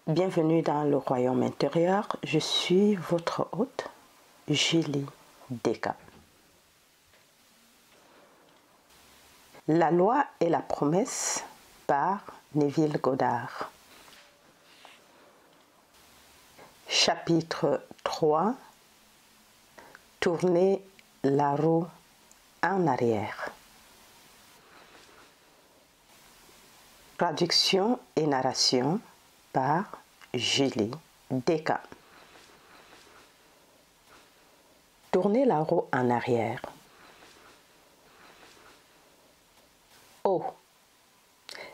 Bienvenue dans le royaume intérieur, je suis votre hôte, Julie Deka. La loi et la promesse par Neville Goddard. Chapitre 3. Tourner la roue en arrière. Traduction et narration par Julie Deka. Tournez la roue en arrière. Oh,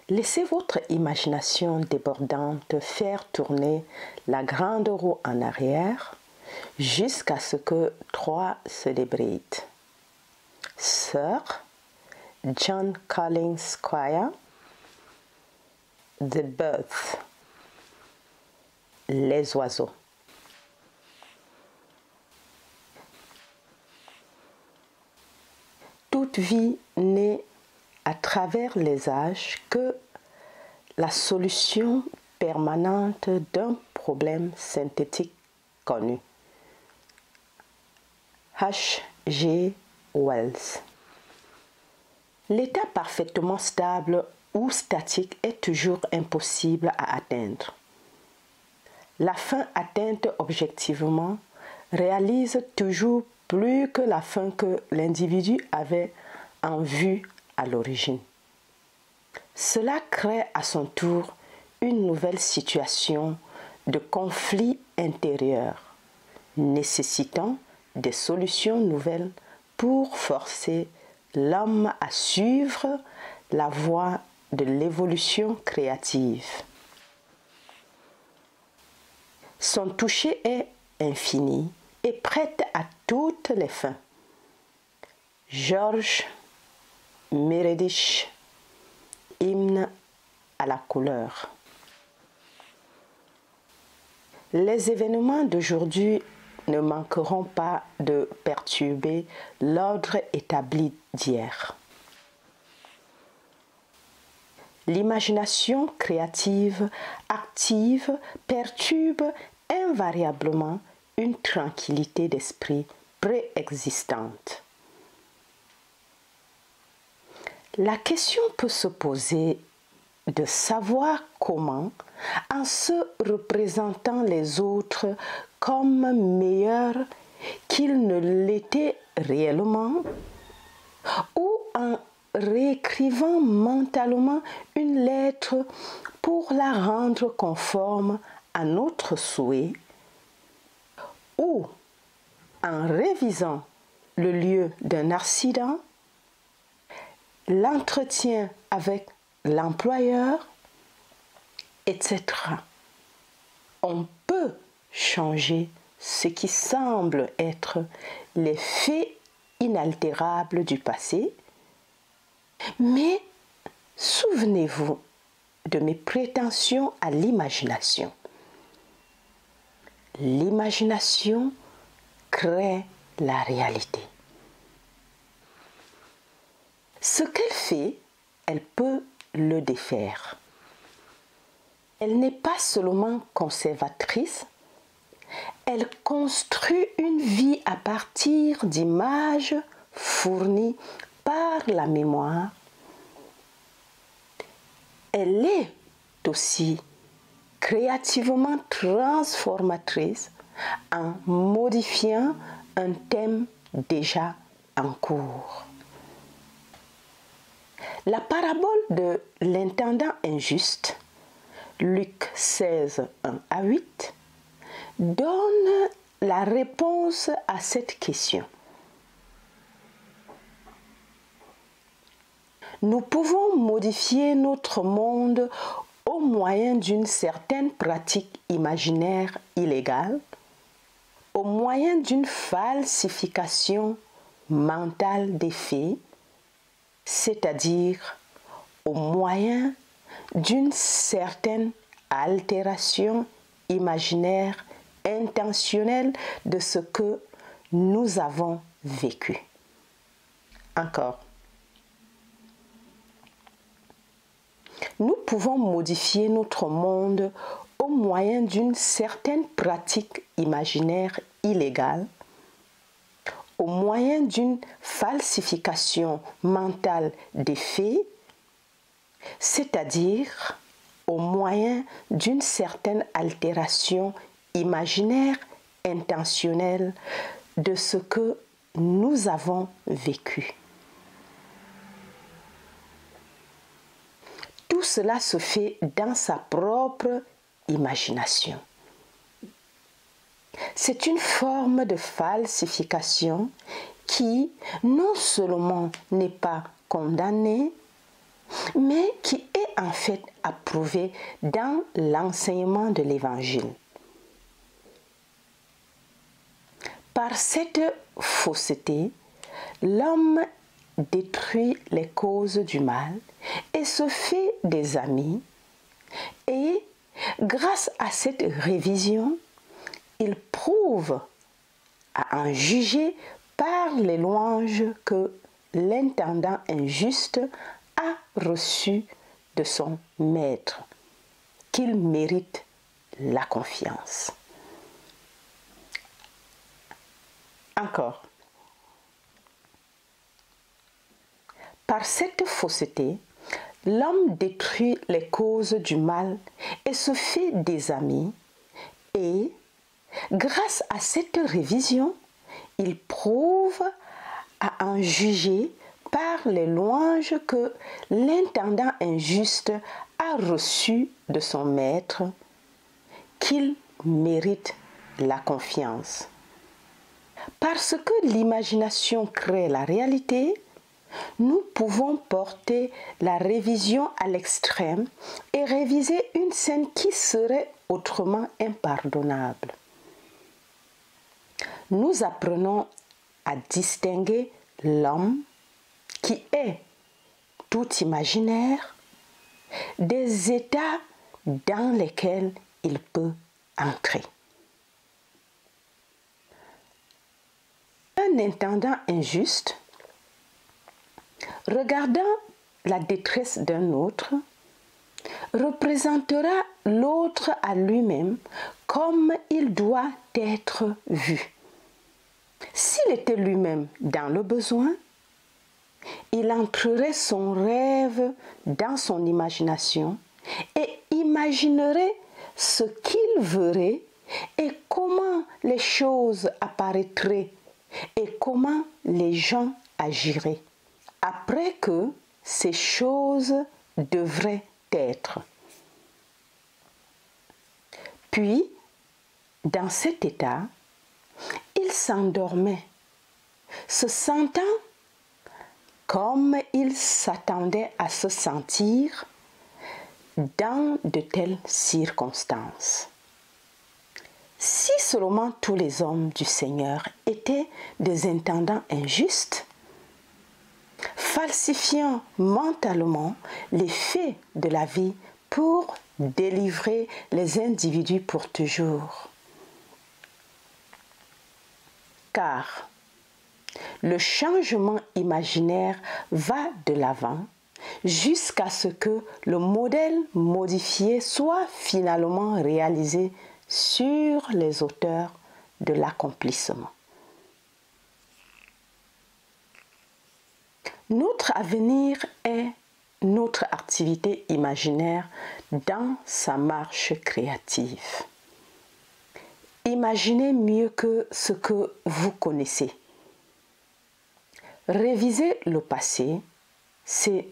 laissez votre imagination débordante faire tourner la grande roue en arrière jusqu'à ce que 3 se débrident. Sir John Collins Squire. The Birds. Les oiseaux. Toute vie n'est à travers les âges que la solution permanente d'un problème synthétique connu. H.G. Wells. L'état parfaitement stable ou statique est toujours impossible à atteindre. La fin atteinte objectivement réalise toujours plus que la fin que l'individu avait en vue à l'origine. Cela crée à son tour une nouvelle situation de conflit intérieur, nécessitant des solutions nouvelles pour forcer l'homme à suivre la voie de l'évolution créative. Son toucher est infini et prête à toutes les fins. George Meredith, hymne à la couleur. Les événements d'aujourd'hui ne manqueront pas de perturber l'ordre établi d'hier. L'imagination créative active perturbe invariablement une tranquillité d'esprit préexistante. La question peut se poser de savoir comment, en se représentant les autres comme meilleurs qu'ils ne l'étaient réellement, ou en réécrivant mentalement une lettre pour la rendre conforme à notre souhait, ou en révisant le lieu d'un accident, l'entretien avec l'employeur, etc. On peut changer ce qui semble être les faits inaltérables du passé, mais souvenez-vous de mes prétentions à l'imagination. L'imagination crée la réalité. Ce qu'elle fait, elle peut le défaire. Elle n'est pas seulement conservatrice, elle construit une vie à partir d'images fournies par la mémoire. Elle est aussi créativement transformatrice en modifiant un thème déjà en cours. La parabole de l'intendant injuste, Luc 16, 1 à 8, donne la réponse à cette question. Nous pouvons modifier notre monde au moyen d'une certaine pratique imaginaire illégale, au moyen d'une falsification mentale des faits, c'est-à-dire au moyen d'une certaine altération imaginaire intentionnelle de ce que nous avons vécu. Encore. Nous pouvons modifier notre monde au moyen d'une certaine pratique imaginaire illégale, au moyen d'une falsification mentale des faits, c'est-à-dire au moyen d'une certaine altération imaginaire intentionnelle de ce que nous avons vécu. Tout cela se fait dans sa propre imagination. C'est une forme de falsification qui non seulement n'est pas condamnée, mais qui est en fait approuvée dans l'enseignement de l'Évangile. Par cette fausseté, l'homme détruit les causes du mal et se fait des amis, et grâce à cette révision, il prouve à en juger par les louanges que l'intendant injuste a reçues de son maître, qu'il mérite la confiance. Encore. Par cette fausseté, l'homme détruit les causes du mal et se fait des amis, et grâce à cette révision, il prouve à en juger par les louanges que l'intendant injuste a reçues de son maître, qu'il mérite la confiance. Parce que l'imagination crée la réalité, nous pouvons porter la révision à l'extrême et réviser une scène qui serait autrement impardonnable. Nous apprenons à distinguer l'homme qui est tout imaginaire des états dans lesquels il peut entrer. Un intendant injuste, regardant la détresse d'un autre, représentera l'autre à lui-même comme il doit être vu. S'il était lui-même dans le besoin, il entrerait son rêve dans son imagination et imaginerait ce qu'il verrait et comment les choses apparaîtraient et comment les gens agiraient après que ces choses devraient être. Puis, dans cet état, il s'endormait, se sentant comme il s'attendait à se sentir dans de telles circonstances. Si seulement tous les hommes du Seigneur étaient des intendants injustes, falsifiant mentalement les faits de la vie pour délivrer les individus pour toujours. Car le changement imaginaire va de l'avant jusqu'à ce que le modèle modifié soit finalement réalisé sur les auteurs de l'accomplissement. Notre avenir est notre activité imaginaire dans sa marche créative. Imaginez mieux que ce que vous connaissez. Réviser le passé, c'est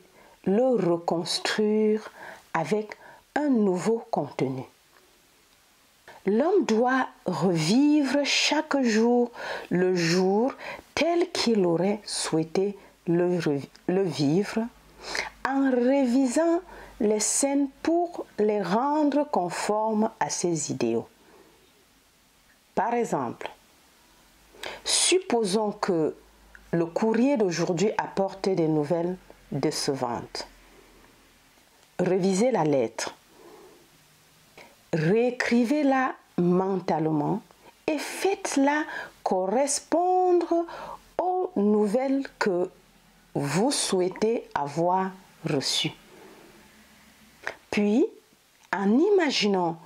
le reconstruire avec un nouveau contenu. L'homme doit revivre chaque jour le jour tel qu'il aurait souhaité le vivre, en révisant les scènes pour les rendre conformes à ses idéaux. Par exemple, supposons que le courrier d'aujourd'hui apporte des nouvelles décevantes. Révisez la lettre. Réécrivez-la mentalement et faites-la correspondre aux nouvelles que vous souhaitez avoir reçues. Puis, en imaginant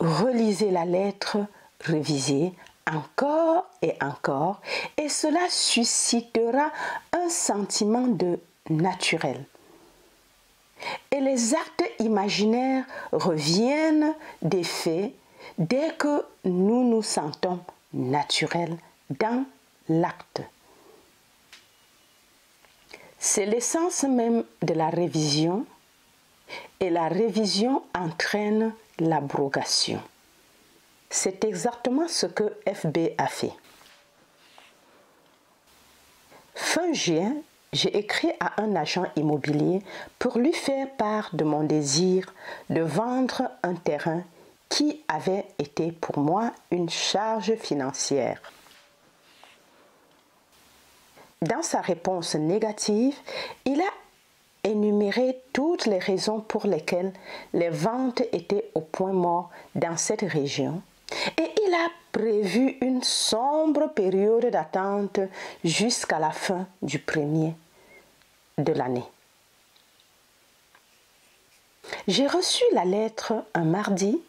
relisez la lettre révisée encore et encore, et cela suscitera un sentiment de naturel. Et les actes imaginaires reviennent des faits dès que nous nous sentons naturels dans l'acte. C'est l'essence même de la révision, et la révision entraîne l'abrogation. C'est exactement ce que FB a fait. Fin juin, j'ai écrit à un agent immobilier pour lui faire part de mon désir de vendre un terrain qui avait été pour moi une charge financière. Dans sa réponse négative, il a énuméré toutes les raisons pour lesquelles les ventes étaient au point mort dans cette région et il a prévu une sombre période d'attente jusqu'à la fin du premier de l'année. J'ai reçu la lettre un mardi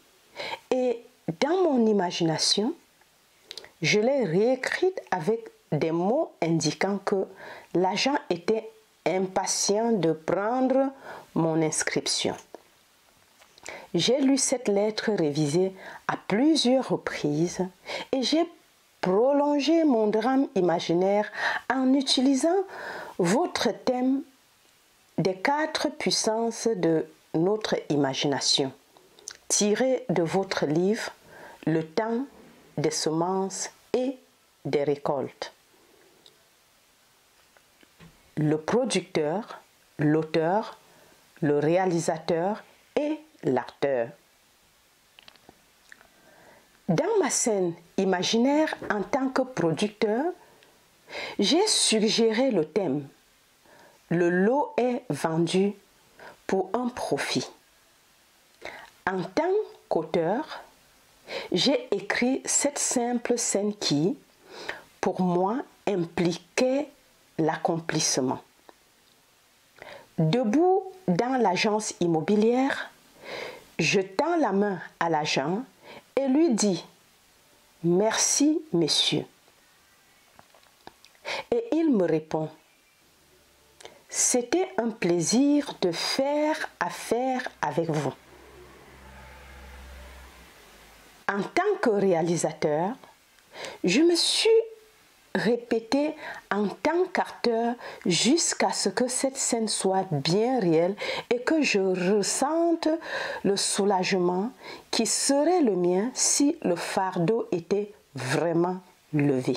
et dans mon imagination, je l'ai réécrite avec des mots indiquant que l'agent était impatient de prendre mon inscription. J'ai lu cette lettre révisée à plusieurs reprises et j'ai prolongé mon drame imaginaire en utilisant votre thème des 4 puissances de notre imagination, tiré de votre livre « Le temps des semences et des récoltes ». Le producteur, l'auteur, le réalisateur et l'acteur. Dans ma scène imaginaire en tant que producteur, j'ai suggéré le thème « Le lot est vendu pour un profit ». En tant qu'auteur, j'ai écrit cette simple scène qui, pour moi, impliquait l'accomplissement. Debout dans l'agence immobilière, je tends la main à l'agent et lui dis « Merci, monsieur ». Et il me répond « C'était un plaisir de faire affaire avec vous ». En tant que réalisateur, je me suis répété en tant qu'acteur jusqu'à ce que cette scène soit bien réelle et que je ressente le soulagement qui serait le mien si le fardeau était vraiment levé.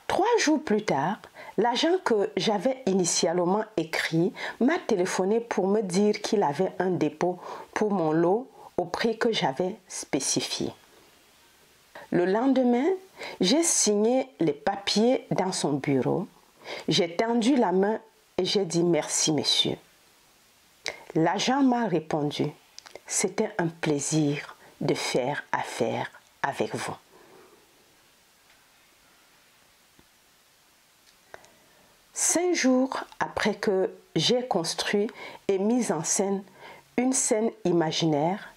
3 jours plus tard, l'agent que j'avais initialement écrit m'a téléphoné pour me dire qu'il avait un dépôt pour mon lot au prix que j'avais spécifié. Le lendemain, j'ai signé les papiers dans son bureau. J'ai tendu la main et j'ai dit « Merci, monsieur ». L'agent m'a répondu « C'était un plaisir de faire affaire avec vous ». Cinq jours après que j'ai construit et mis en scène une scène imaginaire,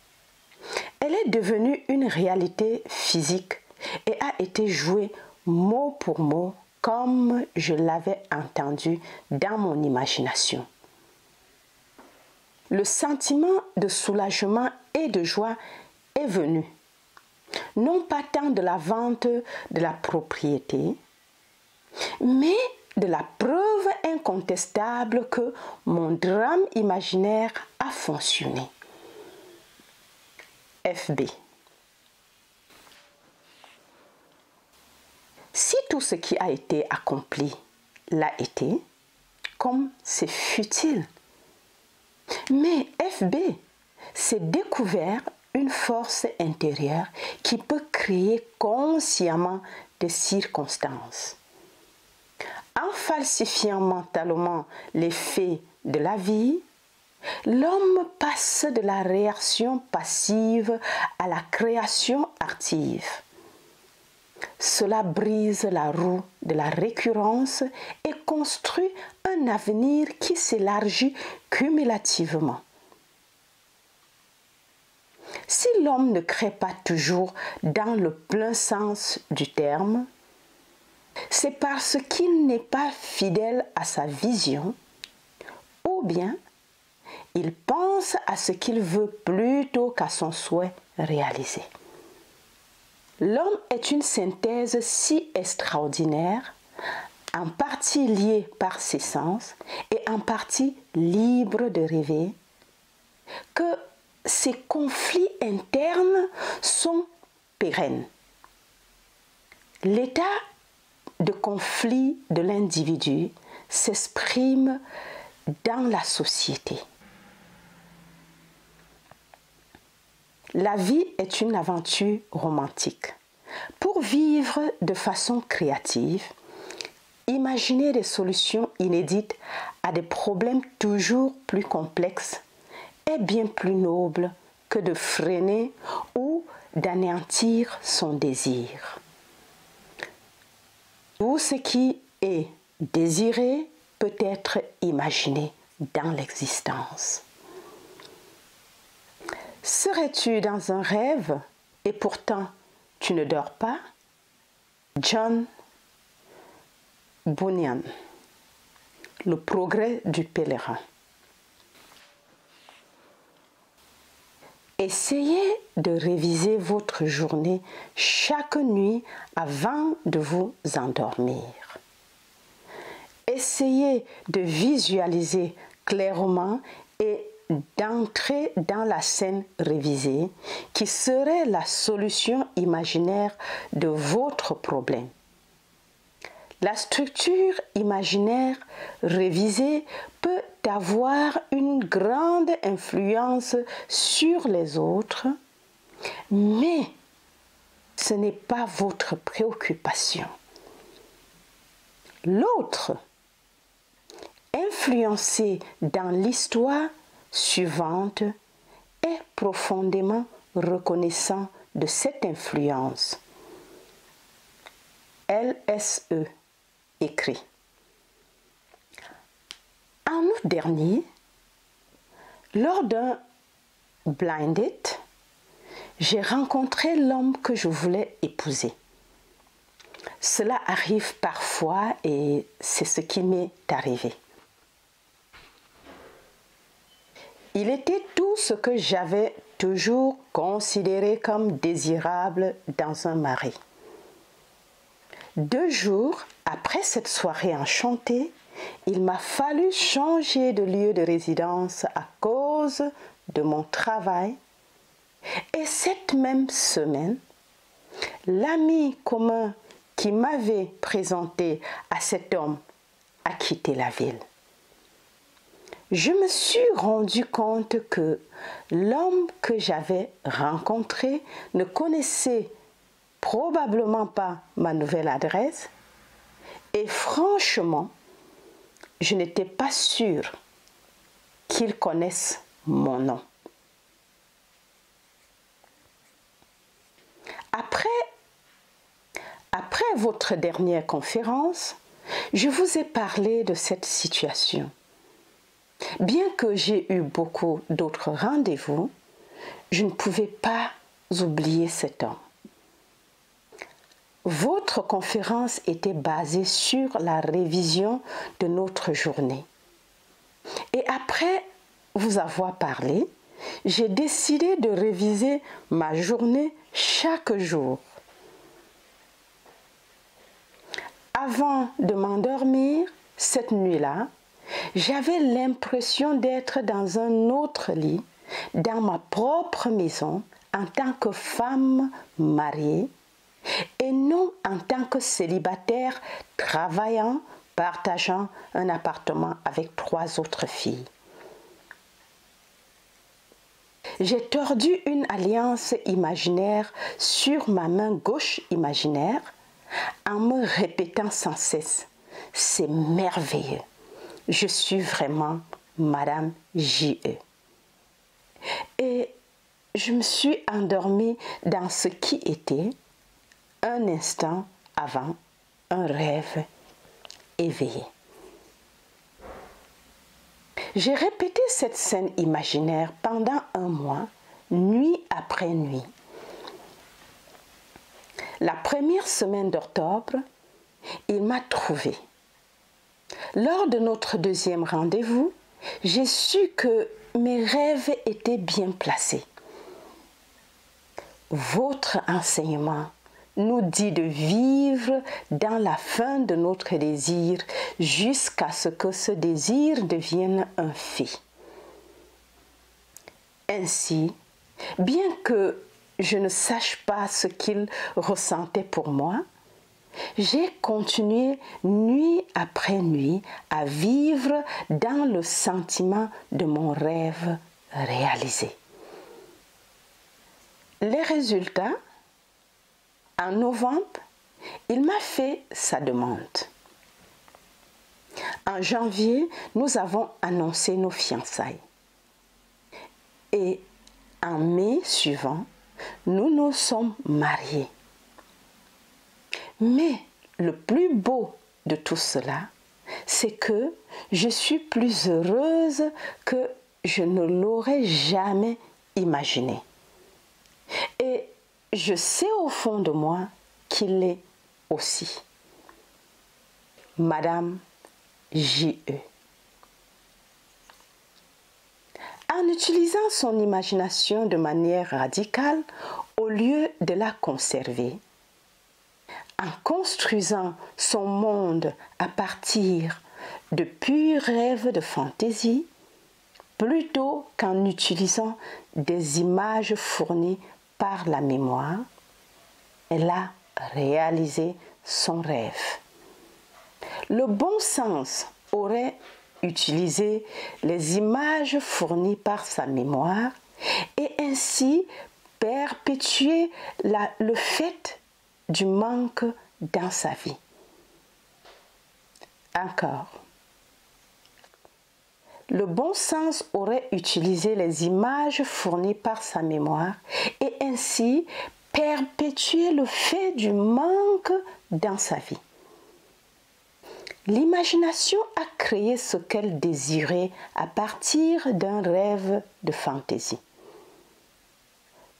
elle est devenue une réalité physique et a été jouée mot pour mot comme je l'avais entendu dans mon imagination. Le sentiment de soulagement et de joie est venu, non pas tant de la vente de la propriété, mais de la preuve incontestable que mon drame imaginaire a fonctionné. FB. Si tout ce qui a été accompli l'a été, comme c'est futile. Mais FB s'est découvert une force intérieure qui peut créer consciemment des circonstances. En falsifiant mentalement les faits de la vie, l'homme passe de la réaction passive à la création active. Cela brise la roue de la récurrence et construit un avenir qui s'élargit cumulativement. Si l'homme ne crée pas toujours dans le plein sens du terme, c'est parce qu'il n'est pas fidèle à sa vision, ou bien il pense à ce qu'il veut plutôt qu'à son souhait réalisé. L'homme est une synthèse si extraordinaire, en partie liée par ses sens et en partie libre de rêver, que ces conflits internes sont pérennes. L'état de conflit de l'individu s'exprime dans la société. La vie est une aventure romantique. Pour vivre de façon créative, imaginer des solutions inédites à des problèmes toujours plus complexes est bien plus noble que de freiner ou d'anéantir son désir. Tout ce qui est désiré peut être imaginé dans l'existence. Serais-tu dans un rêve et pourtant tu ne dors pas? John Bunyan, Le progrès du pèlerin. Essayez de réviser votre journée chaque nuit avant de vous endormir. Essayez de visualiser clairement et d'entrer dans la scène révisée qui serait la solution imaginaire de votre problème. La structure imaginaire révisée peut avoir une grande influence sur les autres, mais ce n'est pas votre préoccupation. L'autre, influencé dans l'histoire suivante, est profondément reconnaissant de cette influence. LSE écrit. En août dernier, lors d'un blind date, j'ai rencontré l'homme que je voulais épouser. Cela arrive parfois et c'est ce qui m'est arrivé. Il était tout ce que j'avais toujours considéré comme désirable dans un mari. 2 jours après cette soirée enchantée, il m'a fallu changer de lieu de résidence à cause de mon travail. Et cette même semaine, l'ami commun qui m'avait présenté à cet homme a quitté la ville. Je me suis rendu compte que l'homme que j'avais rencontré ne connaissait probablement pas ma nouvelle adresse et franchement, je n'étais pas sûre qu'il connaisse mon nom. Après votre dernière conférence, je vous ai parlé de cette situation. Bien que j'ai eu beaucoup d'autres rendez-vous, je ne pouvais pas oublier cet homme. Votre conférence était basée sur la révision de notre journée. Et après vous avoir parlé, j'ai décidé de réviser ma journée chaque jour. Avant de m'endormir cette nuit-là, j'avais l'impression d'être dans un autre lit, dans ma propre maison, en tant que femme mariée, et non en tant que célibataire travaillant, partageant un appartement avec 3 autres filles. J'ai tordu une alliance imaginaire sur ma main gauche imaginaire en me répétant sans cesse « C'est merveilleux, je suis vraiment Madame J.E. » Et je me suis endormie dans ce qui était, un instant avant, un rêve éveillé. J'ai répété cette scène imaginaire pendant 1 mois, nuit après nuit. La première semaine d'octobre, il m'a trouvée. Lors de notre deuxième rendez-vous, j'ai su que mes rêves étaient bien placés. Votre enseignement nous dit de vivre dans la fin de notre désir jusqu'à ce que ce désir devienne un fait. Ainsi, bien que je ne sache pas ce qu'il ressentait pour moi, j'ai continué nuit après nuit à vivre dans le sentiment de mon rêve réalisé. Les résultats, en novembre, il m'a fait sa demande. En janvier, nous avons annoncé nos fiançailles. Et en mai suivant, nous nous sommes mariés. Mais le plus beau de tout cela, c'est que je suis plus heureuse que je ne l'aurais jamais imaginé. Et je sais au fond de moi qu'il l'est aussi. Madame J.E. En utilisant son imagination de manière radicale, au lieu de la conserver, en construisant son monde à partir de purs rêves de fantaisie, plutôt qu'en utilisant des images fournies par la mémoire, elle a réalisé son rêve. Le bon sens aurait utilisé les images fournies par sa mémoire et ainsi perpétuer le fait du manque dans sa vie. Encore. Le bon sens aurait utilisé les images fournies par sa mémoire et ainsi perpétuer le fait du manque dans sa vie. L'imagination a créé ce qu'elle désirait à partir d'un rêve de fantaisie.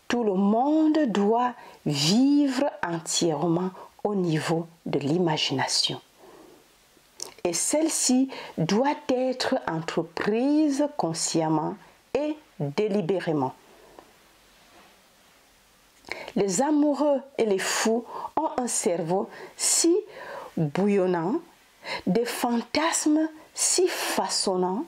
Tout le monde doit vivre entièrement au niveau de l'imagination. Et celle-ci doit être entreprise consciemment et délibérément. Les amoureux et les fous ont un cerveau si bouillonnant, des fantasmes si façonnants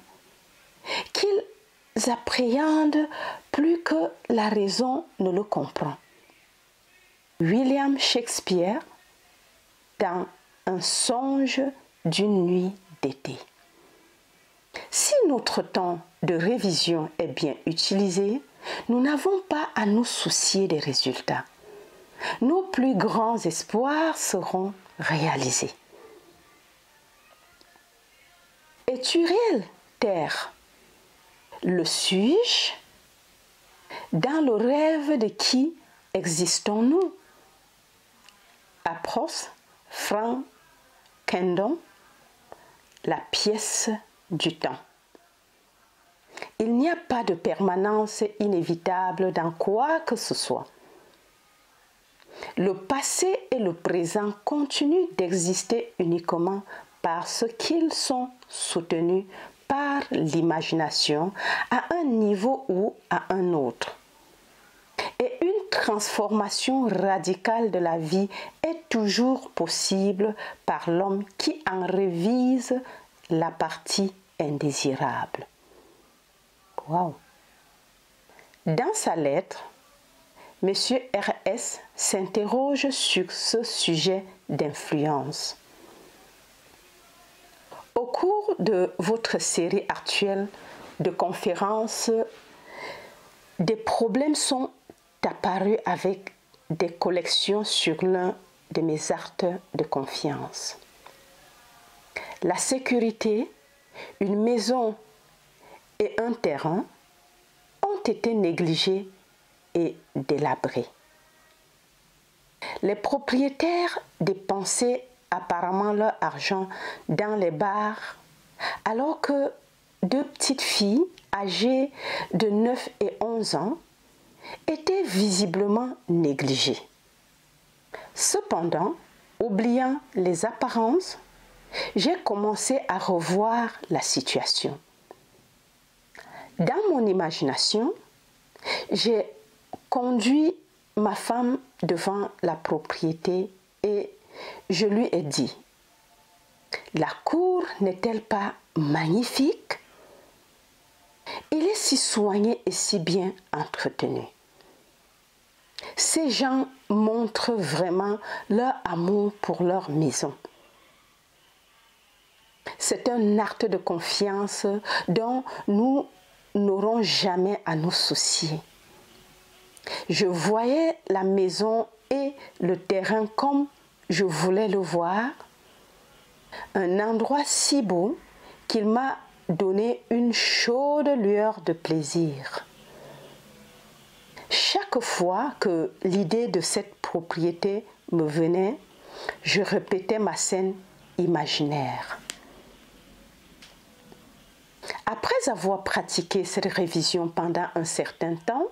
qu'ils appréhendent plus que la raison ne le comprend. William Shakespeare, dans Un songe d'une nuit d'été. Si notre temps de révision est bien utilisé, nous n'avons pas à nous soucier des résultats. Nos plus grands espoirs seront réalisés. Es-tu réel, Terre? Le suis-je? Dans le rêve de qui existons-nous? Apros, Frank Kendon, La pièce du temps. Il n'y a pas de permanence inévitable dans quoi que ce soit. Le passé et le présent continuent d'exister uniquement parce qu'ils sont soutenus par l'imagination à un niveau ou à un autre. Et une transformation radicale de la vie est toujours possible par l'homme qui en révise la partie indésirable. Wow. Dans sa lettre, M. R.S. s'interroge sur ce sujet d'influence. Au cours de votre série actuelle de conférences, des problèmes sont apparus avec des collections sur l'un de mes actes de confiance. La sécurité, une maison et un terrain ont été négligés et délabrés. Les propriétaires dépensaient apparemment leur argent dans les bars, alors que deux petites filles âgées de 9 et 11 ans était visiblement négligée. Cependant, oubliant les apparences, j'ai commencé à revoir la situation. Dans mon imagination, j'ai conduit ma femme devant la propriété et je lui ai dit: la cour n'est-elle pas magnifique? Il est si soigné et si bien entretenu. Ces gens montrent vraiment leur amour pour leur maison. C'est un acte de confiance dont nous n'aurons jamais à nous soucier. Je voyais la maison et le terrain comme je voulais le voir, un endroit si beau qu'il m'a donné une chaude lueur de plaisir. Chaque fois que l'idée de cette propriété me venait, je répétais ma scène imaginaire. Après avoir pratiqué cette révision pendant un certain temps,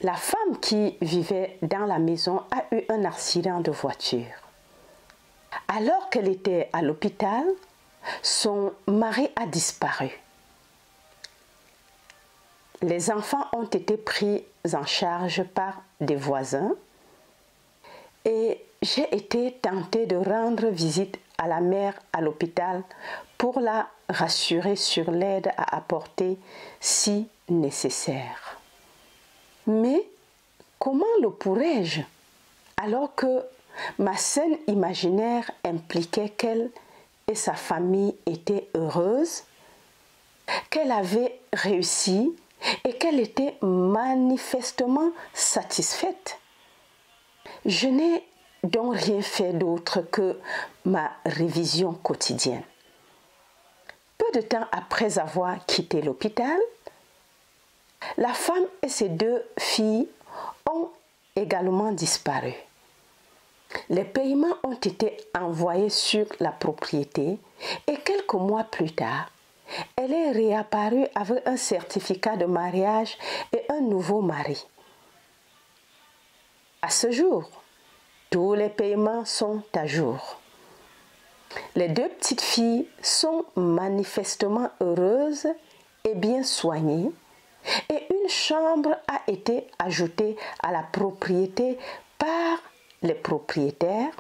la femme qui vivait dans la maison a eu un accident de voiture. Alors qu'elle était à l'hôpital, son mari a disparu. Les enfants ont été pris en charge par des voisins et j'ai été tentée de rendre visite à la mère à l'hôpital pour la rassurer sur l'aide à apporter si nécessaire. Mais comment le pourrais-je alors que ma scène imaginaire impliquait qu'elle et sa famille étaient heureuses, qu'elle avait réussi et qu'elle était manifestement satisfaite? Je n'ai donc rien fait d'autre que ma révision quotidienne. Peu de temps après avoir quitté l'hôpital, la femme et ses 2 filles ont également disparu. Les paiements ont été envoyés sur la propriété et quelques mois plus tard, elle est réapparue avec un certificat de mariage et un nouveau mari. À ce jour, tous les paiements sont à jour. Les 2 petites filles sont manifestement heureuses et bien soignées et une chambre a été ajoutée à la propriété par les propriétaires,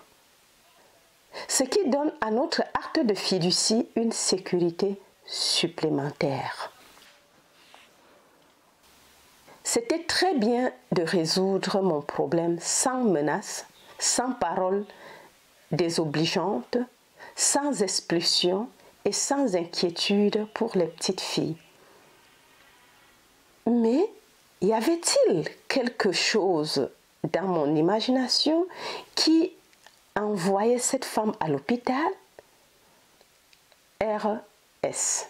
ce qui donne à notre acte de fiducie une sécurité supplémentaire. C'était très bien de résoudre mon problème sans menace, sans paroles désobligeantes, sans expulsion et sans inquiétude pour les petites filles. Mais y avait-il quelque chose dans mon imagination qui envoyait cette femme à l'hôpital? RS.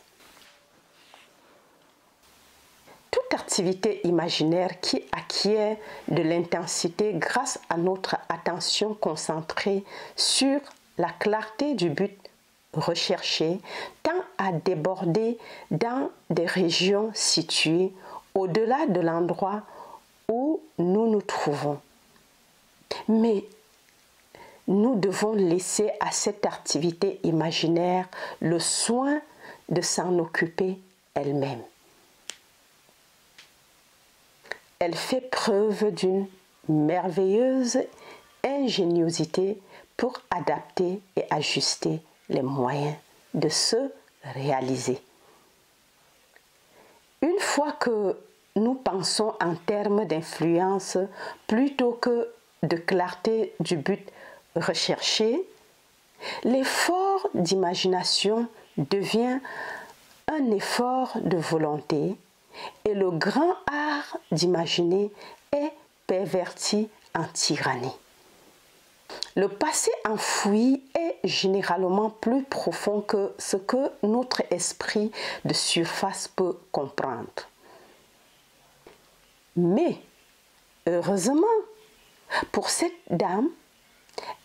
Toute activité imaginaire qui acquiert de l'intensité grâce à notre attention concentrée sur la clarté du but recherché tend à déborder dans des régions situées au-delà de l'endroit où nous nous trouvons. Mais nous devons laisser à cette activité imaginaire le soin de s'en occuper elle-même. Elle fait preuve d'une merveilleuse ingéniosité pour adapter et ajuster les moyens de se réaliser. Une fois que nous pensons en termes d'influence plutôt que de clarté du but recherché, l'effort d'imagination devient un effort de volonté et le grand art d'imaginer est perverti en tyrannie. Le passé enfoui est généralement plus profond que ce que notre esprit de surface peut comprendre. Mais, heureusement, pour cette dame,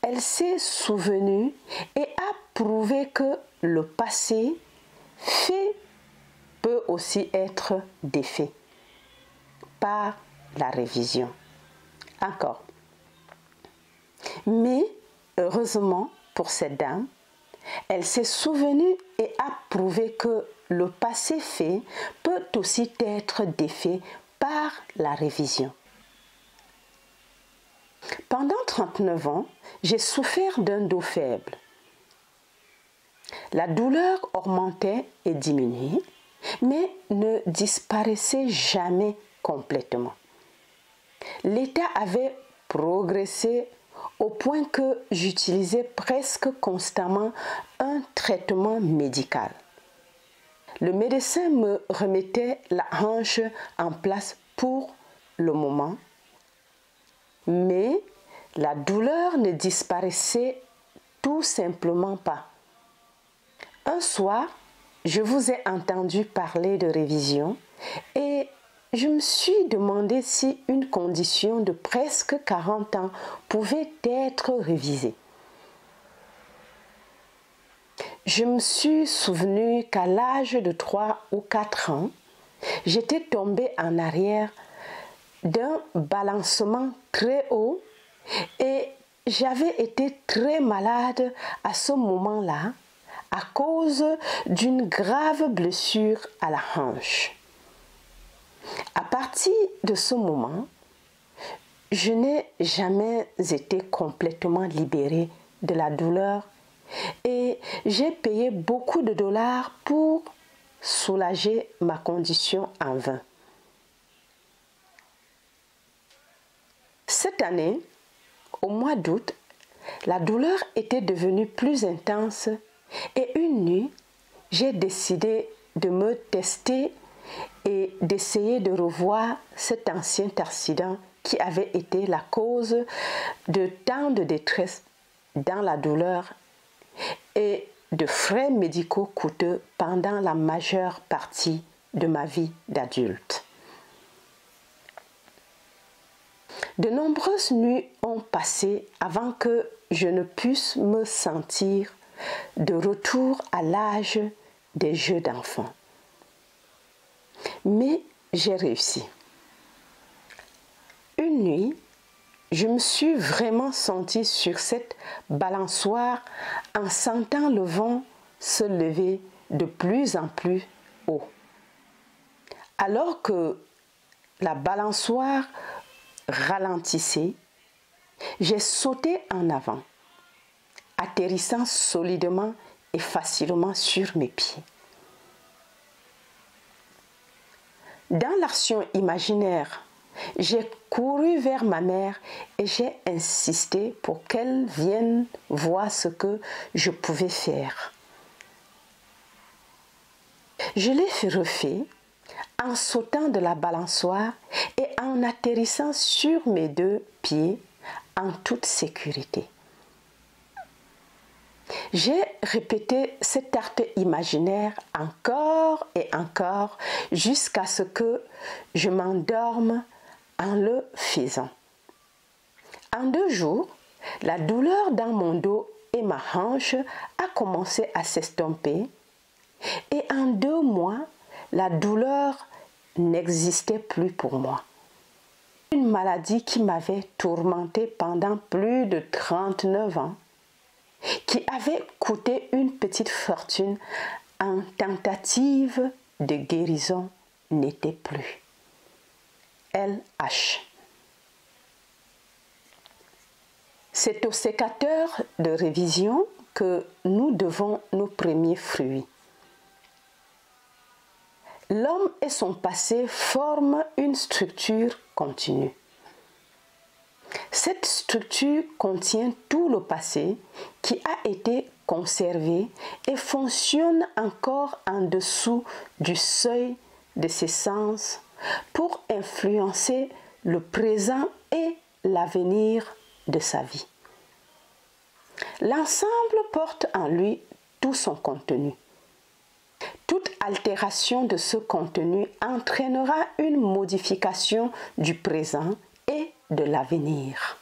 elle s'est souvenue et a prouvé que le passé fait peut aussi être défait par la révision. Encore. Mais heureusement pour cette dame, elle s'est souvenue et a prouvé que le passé fait peut aussi être défait par la révision. Pendant 39 ans, j'ai souffert d'un dos faible. La douleur augmentait et diminuait, mais ne disparaissait jamais complètement. L'état avait progressé au point que j'utilisais presque constamment un traitement médical. Le médecin me remettait la hanche en place pour le moment, mais la douleur ne disparaissait tout simplement pas. Un soir, je vous ai entendu parler de révision et je me suis demandé si une condition de presque 40 ans pouvait être révisée. Je me suis souvenu qu'à l'âge de 3 ou 4 ans, j'étais tombée en arrière d'un balancement très haut et j'avais été très malade à ce moment-là à cause d'une grave blessure à la hanche. À partir de ce moment, je n'ai jamais été complètement libérée de la douleur et j'ai payé beaucoup de dollars pour soulager ma condition en vain. Cette année, au mois d'août, la douleur était devenue plus intense et une nuit, j'ai décidé de me tester et d'essayer de revoir cet ancien accident qui avait été la cause de tant de détresse dans la douleur et de frais médicaux coûteux pendant la majeure partie de ma vie d'adulte. De nombreuses nuits ont passé avant que je ne puisse me sentir de retour à l'âge des jeux d'enfant. Mais j'ai réussi. Une nuit, je me suis vraiment sentie sur cette balançoire en sentant le vent se lever de plus en plus haut. Alors que la balançoire ralentissait, j'ai sauté en avant, atterrissant solidement et facilement sur mes pieds. Dans l'action imaginaire, j'ai couru vers ma mère et j'ai insisté pour qu'elle vienne voir ce que je pouvais faire. Je l'ai refait en sautant de la balançoire et en atterrissant sur mes 2 pieds en toute sécurité. J'ai répété cet acte imaginaire encore et encore jusqu'à ce que je m'endorme en le faisant. En 2 jours, la douleur dans mon dos et ma hanche a commencé à s'estomper et en 2 mois, la douleur n'existait plus pour moi. Une maladie qui m'avait tourmentée pendant plus de 39 ans, qui avait coûté une petite fortune en tentative de guérison, n'était plus. LH. C'est au sécateur de révision que nous devons nos premiers fruits. L'homme et son passé forment une structure continue. Cette structure contient tout le passé qui a été conservé et fonctionne encore en dessous du seuil de ses sens pour influencer le présent et l'avenir de sa vie. L'ensemble porte en lui tout son contenu. Toute altération de ce contenu entraînera une modification du présent et de l'avenir.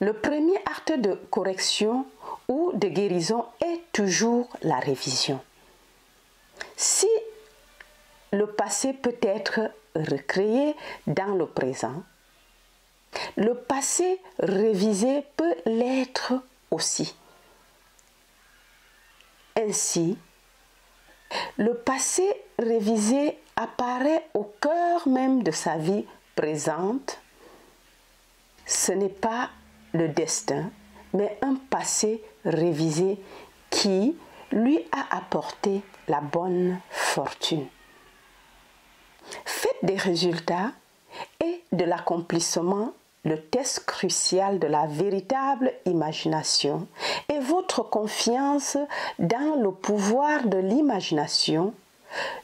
Le premier acte de correction ou de guérison est toujours la révision. Si le passé peut être recréé dans le présent. Le passé révisé peut l'être aussi. Ainsi, le passé révisé apparaît au cœur même de sa vie présente. Ce n'est pas le destin, mais un passé révisé qui lui a apporté la bonne fortune. Faites des résultats et de l'accomplissement le test crucial de la véritable imagination, et votre confiance dans le pouvoir de l'imagination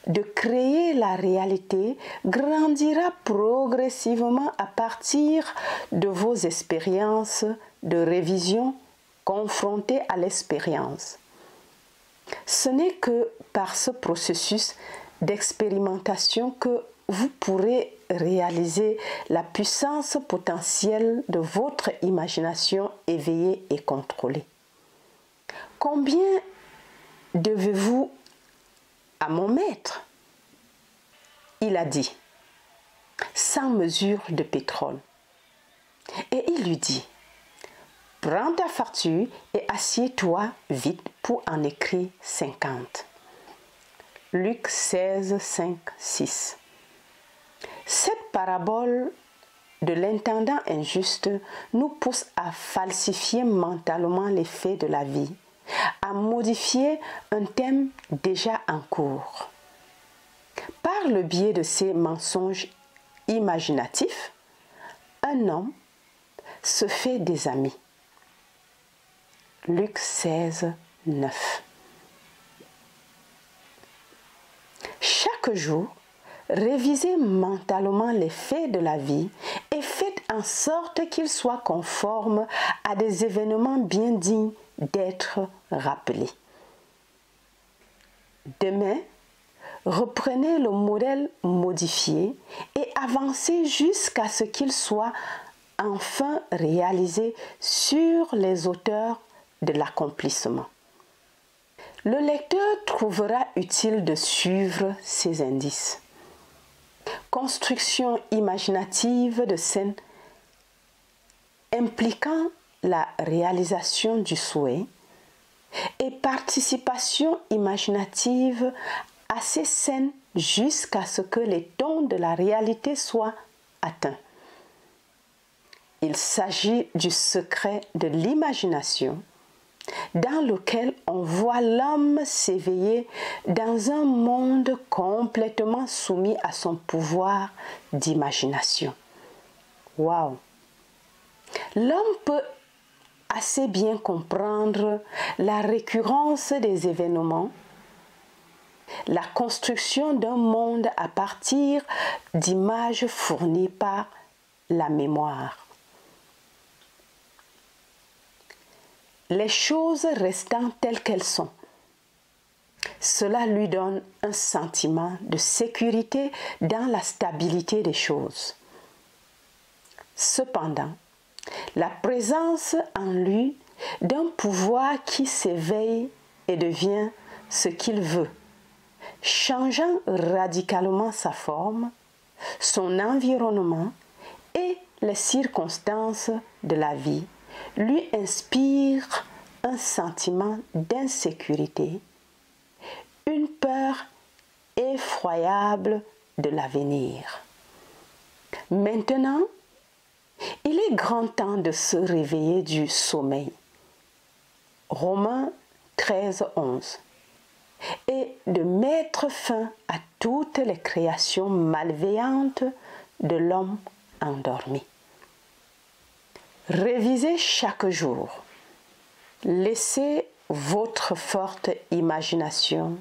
de créer la réalité grandira progressivement à partir de vos expériences de révision confrontées à l'expérience. Ce n'est que par ce processus d'expérimentation que vous pourrez réaliser la puissance potentielle de votre imagination éveillée et contrôlée. Combien devez-vous à mon maître? Il a dit, 100 mesures de pétrole. Et il lui dit, prends ta facture et assieds-toi vite pour en écrire 50. Luc 16, 5, 6. Cette parabole de l'intendant injuste nous pousse à falsifier mentalement les faits de la vie, à modifier un thème déjà en cours. Par le biais de ces mensonges imaginatifs, un homme se fait des amis. Luc 16, 9. Chaque jour, révisez mentalement les faits de la vie et faites en sorte qu'ils soient conformes à des événements bien dignes d'être rappelés. Demain, reprenez le modèle modifié et avancez jusqu'à ce qu'il soit enfin réalisé sur les hauteurs de l'accomplissement. Le lecteur trouvera utile de suivre ces indices. Construction imaginative de scènes impliquant la réalisation du souhait et participation imaginative à ces scènes jusqu'à ce que les tons de la réalité soient atteints. Il s'agit du secret de l'imagination dans lequel on voit l'homme s'éveiller dans un monde complètement soumis à son pouvoir d'imagination. Waouh! L'homme peut assez bien comprendre la récurrence des événements, la construction d'un monde à partir d'images fournies par la mémoire. Les choses restant telles qu'elles sont, cela lui donne un sentiment de sécurité dans la stabilité des choses. Cependant, la présence en lui d'un pouvoir qui s'éveille et devient ce qu'il veut, changeant radicalement sa forme, son environnement et les circonstances de la vie, lui inspire un sentiment d'insécurité, une peur effroyable de l'avenir. Maintenant, il est grand temps de se réveiller du sommeil. Romains 13, 11. Et de mettre fin à toutes les créations malveillantes de l'homme endormi. Révisez chaque jour. Laissez votre forte imagination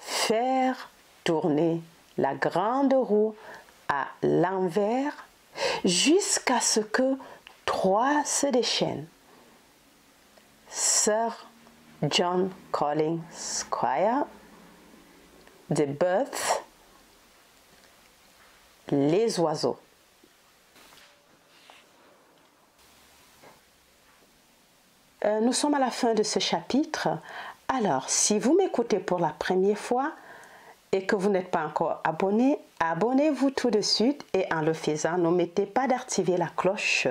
faire tourner la grande roue à l'envers jusqu'à ce que 3 se déchaînent. Sir John Collins Squire, The Birth, Les oiseaux. Nous sommes à la fin de ce chapitre. Alors, si vous m'écoutez pour la première fois, et que vous n'êtes pas encore abonné, abonnez-vous tout de suite et en le faisant, n'omettez pas d'activer la cloche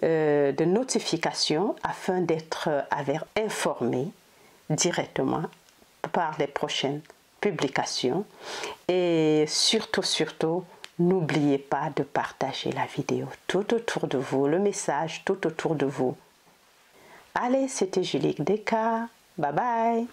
de notification afin d'être informé directement par les prochaines publications. Et surtout, n'oubliez pas de partager la vidéo tout autour de vous, le message tout autour de vous. Allez, c'était Julie Deka. Bye bye.